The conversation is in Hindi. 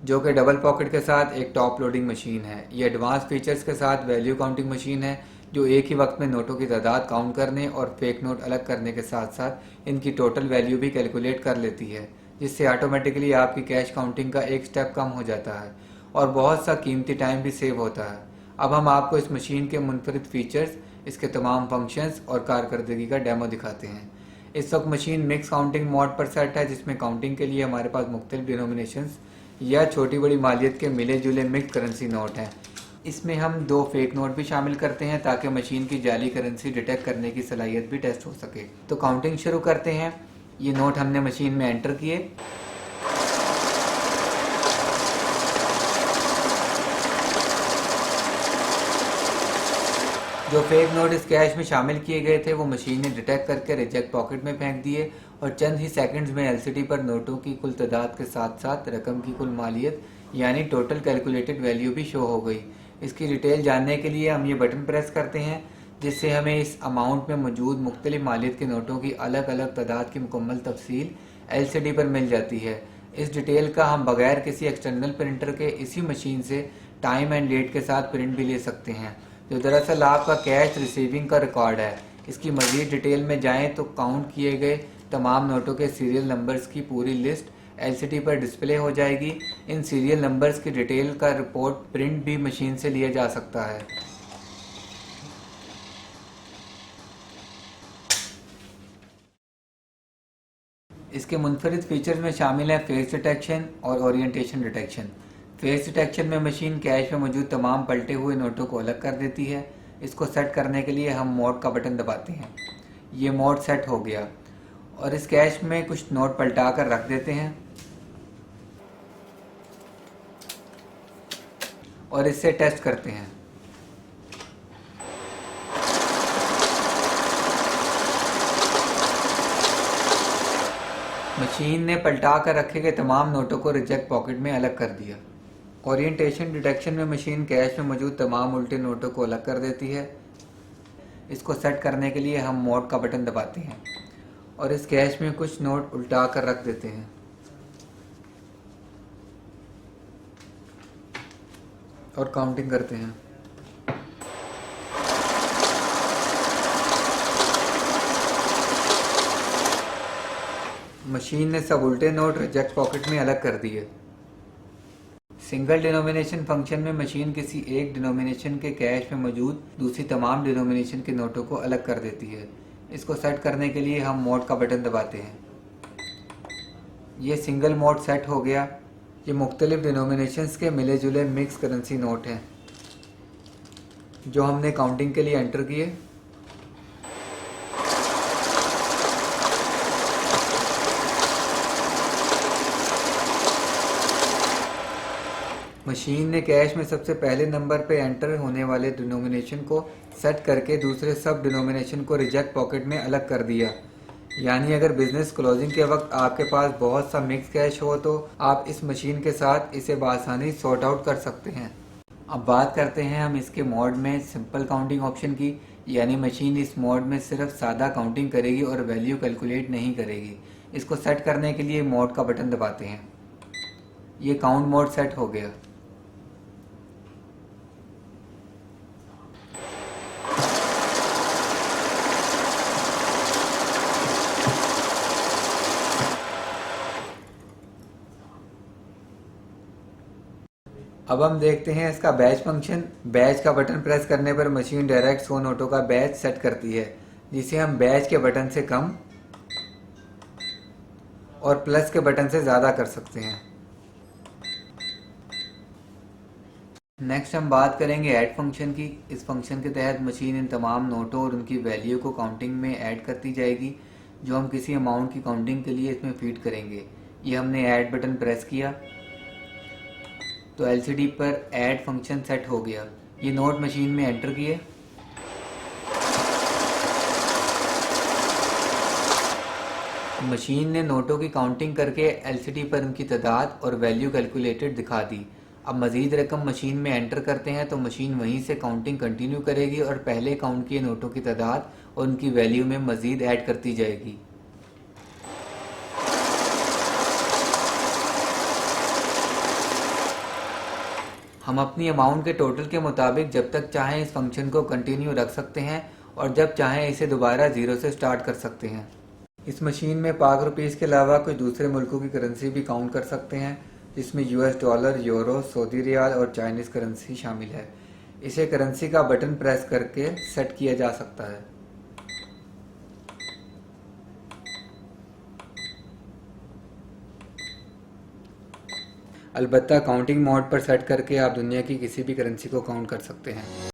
जो कि डबल पॉकेट के साथ एक टॉप लोडिंग मशीन है। ये एडवांस फीचर्स के साथ वैल्यू काउंटिंग मशीन है जो एक ही वक्त में नोटों की तादाद काउंट करने और फेक नोट अलग करने के साथ साथ इनकी टोटल वैल्यू भी कैलकुलेट कर लेती है, जिससे ऑटोमेटिकली आपकी कैश काउंटिंग का एक स्टेप कम हो जाता है और बहुत सा कीमती टाइम भी सेव होता है। अब हम आपको इस मशीन के मुनफरिद फीचर्स, इसके तमाम फंक्शंस और कारकर्दगी का डेमो दिखाते हैं। इस वक्त मशीन मिक्स काउंटिंग मोड पर सेट है, जिसमें काउंटिंग के लिए हमारे पास मुख्तलिफ डिनोमिनेशंस या छोटी बड़ी मालियत के मिले जुले मिक्स करेंसी नोट हैं। इसमें हम 2 फेक नोट भी शामिल करते हैं ताकि मशीन की जाली करेंसी डिटेक्ट करने की सलाहियत भी टेस्ट हो सके। तो काउंटिंग शुरू करते हैं। ये नोट हमने मशीन में एंटर किए। जो फेक नोट इस कैश में शामिल किए गए थे वो मशीन ने डिटेक्ट करके रिजेक्ट पॉकेट में फेंक दिए और चंद ही सेकंड्स में एलसीडी पर नोटों की कुल तादाद के साथ साथ रकम की कुल मालियत यानी टोटल कैलकुलेटेड वैल्यू भी शो हो गई। इसकी डिटेल जानने के लिए हम ये बटन प्रेस करते हैं, जिससे हमें इस अमाउंट में मौजूद मुख्तलिफ मालियत के नोटों की अलग अलग तादाद की मुकम्मल तफसील एलसीडी पर मिल जाती है। इस डिटेल का हम बगैर किसी एक्सटर्नल प्रिंटर के इसी मशीन से टाइम एंड डेट के साथ प्रिंट भी ले सकते हैं, जो दरअसल आपका कैश रिसीविंग का रिकॉर्ड है। इसकी मज़ीद डिटेल में जाएं तो काउंट किए गए तमाम नोटों के सीरियल नंबर्स की पूरी लिस्ट एलसीडी पर डिस्प्ले हो जाएगी। इन सीरियल नंबर्स की डिटेल का रिपोर्ट प्रिंट भी मशीन से लिया जा सकता है। इसके मुनफरिद फीचर्स में शामिल है फेस डिटेक्शन और ओरिएंटेशन डिटेक्शन। फेस डिटेक्शन में मशीन कैश में मौजूद तमाम पलटे हुए नोटों को अलग कर देती है। इसको सेट करने के लिए हम मोड का बटन दबाते हैं। ये मोड सेट हो गया और इस कैश में कुछ नोट पलटा कर रख देते हैं और इससे टेस्ट करते हैं। मशीन ने पलटा कर रखे गए तमाम नोटों को रिजेक्ट पॉकेट में अलग कर दिया। ओरिएंटेशन डिटेक्शन में मशीन कैश में मौजूद तमाम उल्टे नोटों को अलग कर देती है। इसको सेट करने के लिए हम मोड का बटन दबाते हैं और इस कैश में कुछ नोट उल्टा कर रख देते हैं और काउंटिंग करते हैं। मशीन ने सब उल्टे नोट रिजेक्ट पॉकेट में अलग कर दिए। सिंगल डिनोमिनेशन फंक्शन में मशीन किसी एक डिनोमिनेशन के कैश में मौजूद दूसरी तमाम डिनोमिनेशन के नोटों को अलग कर देती है। इसको सेट करने के लिए हम मोड का बटन दबाते हैं। ये सिंगल मोड सेट हो गया। ये मुख्तलिफ डिनोमिनेशंस के मिले जुले मिक्स करेंसी नोट हैं जो हमने काउंटिंग के लिए एंटर किए। मशीन ने कैश में सबसे पहले नंबर पे एंटर होने वाले डिनोमिनेशन को सेट करके दूसरे सब डिनोमिनेशन को रिजेक्ट पॉकेट में अलग कर दिया। यानी अगर बिजनेस क्लोजिंग के वक्त आपके पास बहुत सा मिक्स कैश हो तो आप इस मशीन के साथ इसे बआसानी सॉर्ट आउट कर सकते हैं। अब बात करते हैं हम इसके मोड में सिंपल काउंटिंग ऑप्शन की। यानी मशीन इस मोड में सिर्फ सादा काउंटिंग करेगी और वैल्यू कैलकुलेट नहीं करेगी। इसको सेट करने के लिए मोड का बटन दबाते हैं। ये काउंट मोड सेट हो गया। अब हम देखते हैं इसका बैच फंक्शन। बैच का बटन प्रेस करने पर मशीन डायरेक्ट 100 नोटों का बैच सेट करती है, जिसे हम बैच के बटन से कम और प्लस के बटन से ज़्यादा कर सकते हैं। नेक्स्ट हम बात करेंगे ऐड फंक्शन की। इस फंक्शन के तहत मशीन इन तमाम नोटों और उनकी वैल्यू को काउंटिंग में ऐड करती जाएगी, जो हम किसी अमाउंट की काउंटिंग के लिए इसमें फीड करेंगे। ये हमने ऐड बटन प्रेस किया तो एलसीडी पर ऐड फंक्शन सेट हो गया। ये नोट मशीन में एंटर किए। मशीन ने नोटों की काउंटिंग करके एलसीडी पर उनकी तादाद और वैल्यू कैलकुलेटेड दिखा दी। अब मज़ीद रकम मशीन में एंटर करते हैं तो मशीन वहीं से काउंटिंग कंटिन्यू करेगी और पहले काउंट किए नोटों की तादाद और उनकी वैल्यू में मज़ीद ऐड करती जाएगी। हम अपनी अमाउंट के टोटल के मुताबिक जब तक चाहें इस फंक्शन को कंटिन्यू रख सकते हैं और जब चाहें इसे दोबारा ज़ीरो से स्टार्ट कर सकते हैं। इस मशीन में पाक रुपीज़ के अलावा कुछ दूसरे मुल्कों की करेंसी भी काउंट कर सकते हैं, जिसमें US dollar, euro, Saudi riyal और चाइनीज़ करेंसी शामिल है। इसे करेंसी का बटन प्रेस करके सेट किया जा सकता है। अलबत्ता काउंटिंग मोड पर सेट करके आप दुनिया की किसी भी करेंसी को काउंट कर सकते हैं।